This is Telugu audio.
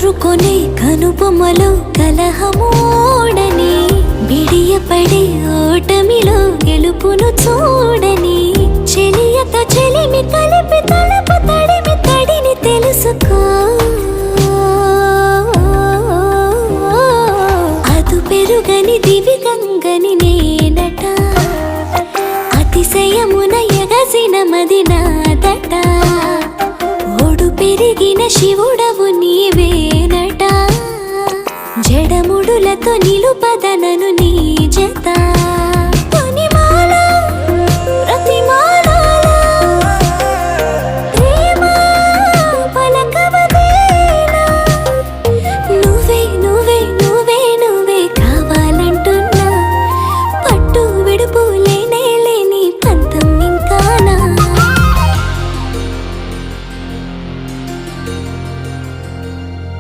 కోరుకొనే కనుబొమ్మలో కలహమోడని బిడియపడే ఓటమిలో గెలుపును చూడని చెలియతో చెలిమి కలిపి తలపు తడిమి తడిని తెలుసుకో అదు పెరుగని దివి గంగని నేనట అతిశయమున ఎగసిన మది నాదట ఓడు పెరిగిన శివుడవు నీవేనట జడముడులతో నిలుపదనను నీ జత